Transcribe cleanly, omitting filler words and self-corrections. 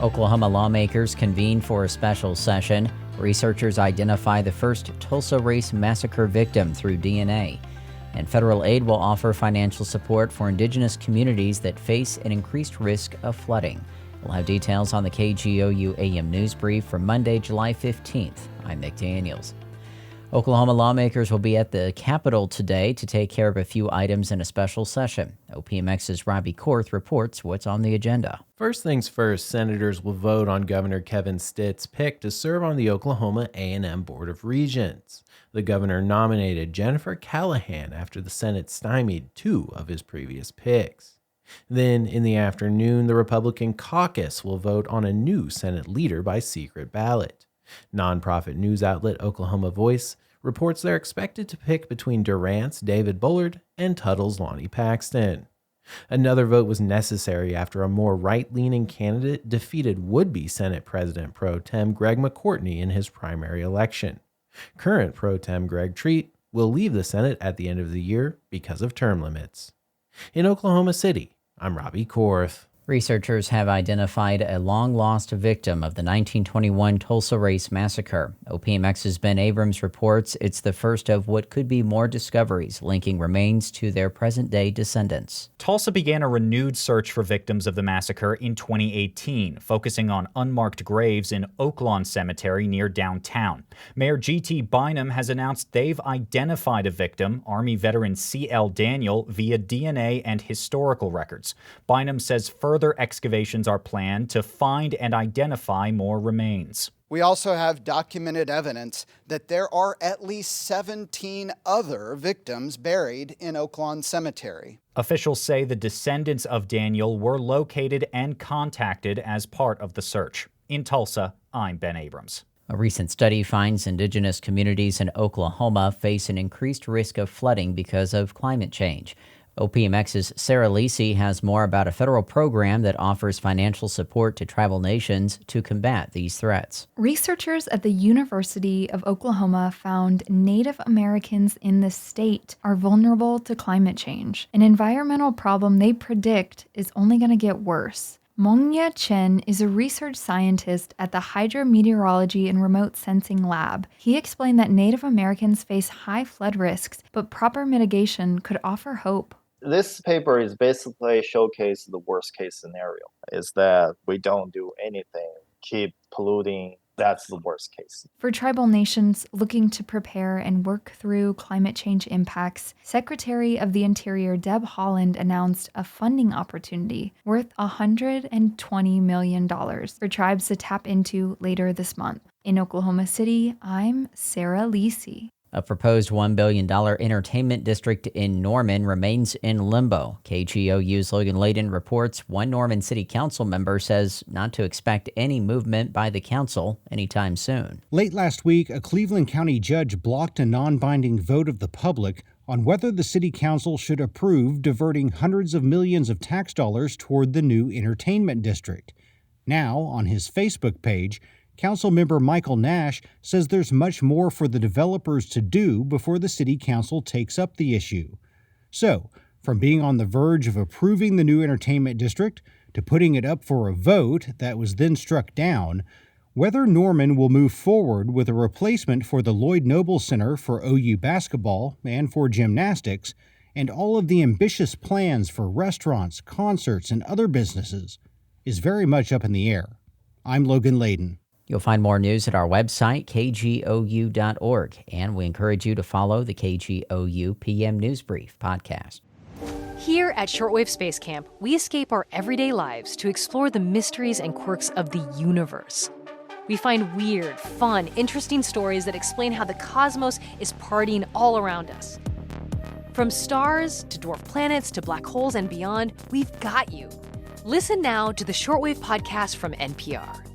Oklahoma lawmakers convene for a special session. Researchers identify the first Tulsa race massacre victim through DNA. And federal aid will offer financial support for indigenous communities that face an increased risk of flooding. We'll have details on the KGOU AM News Brief for Monday, July 15th. I'm Nick Daniels. Oklahoma lawmakers will be at the Capitol today to take care of a few items in a special session. OPMX's Robbie Korth reports what's on the agenda. First things first, senators will vote on Governor Kevin Stitt's pick to serve on the Oklahoma A&M Board of Regents. The governor nominated Jennifer Callahan after the Senate stymied two of his previous picks. Then, in the afternoon, the Republican caucus will vote on a new Senate leader by secret ballot. Nonprofit news outlet Oklahoma Voice reports they're expected to pick between Durant's David Bullard and Tuttle's Lonnie Paxton. Another vote was necessary after a more right-leaning candidate defeated would-be Senate President Pro Tem Greg McCourtney in his primary election. Current Pro Tem Greg Treat will leave the Senate at the end of the year because of term limits. In Oklahoma City, I'm Robbie Korth. Researchers have identified a long-lost victim of the 1921 Tulsa Race Massacre. OPMX's Ben Abrams reports it's the first of what could be more discoveries linking remains to their present-day descendants. Tulsa began a renewed search for victims of the massacre in 2018, focusing on unmarked graves in Oaklawn Cemetery near downtown. Mayor G.T. Bynum has announced they've identified a victim, Army veteran C.L. Daniel, via DNA and historical records. Bynum says further excavations are planned to find and identify more remains. We also have documented evidence that there are at least 17 other victims buried in Oaklawn Cemetery. Officials say the descendants of Daniel were located and contacted as part of the search. In Tulsa, I'm Ben Abrams. A recent study finds indigenous communities in Oklahoma face an increased risk of flooding because of climate change. OPMX's Sarah Lisi has more about a federal program that offers financial support to tribal nations to combat these threats. Researchers at the University of Oklahoma found Native Americans in the state are vulnerable to climate change, an environmental problem they predict is only going to get worse. Mongya Chen is a research scientist at the Hydrometeorology and Remote Sensing Lab. He explained that Native Americans face high flood risks, but proper mitigation could offer hope. This paper is basically showcase the worst case scenario, is that we don't do anything, keep polluting. That's the worst case. For tribal nations looking to prepare and work through climate change impacts, Secretary of the Interior Deb Haaland announced a funding opportunity worth $120 million for tribes to tap into later this month. In Oklahoma City, I'm Sarah Lisi. A proposed $1 billion entertainment district in Norman remains in limbo. KGOU's Logan Layden reports one Norman City Council member says not to expect any movement by the council anytime soon. Late last week, a Cleveland County judge blocked a non-binding vote of the public on whether the city council should approve diverting hundreds of millions of tax dollars toward the new entertainment district. Now, on his Facebook page, Councilmember Michael Nash says there's much more for the developers to do before the city council takes up the issue. So, from being on the verge of approving the new entertainment district to putting it up for a vote that was then struck down, whether Norman will move forward with a replacement for the Lloyd Noble Center for OU basketball and for gymnastics, and all of the ambitious plans for restaurants, concerts, and other businesses, is very much up in the air. I'm Logan Layden. You'll find more news at our website, kgou.org, and we encourage you to follow the KGOU PM News Brief podcast. Here at Shortwave Space Camp, we escape our everyday lives to explore the mysteries and quirks of the universe. We find weird, fun, interesting stories that explain how the cosmos is partying all around us. From stars to dwarf planets to black holes and beyond, we've got you. Listen now to the Shortwave podcast from NPR.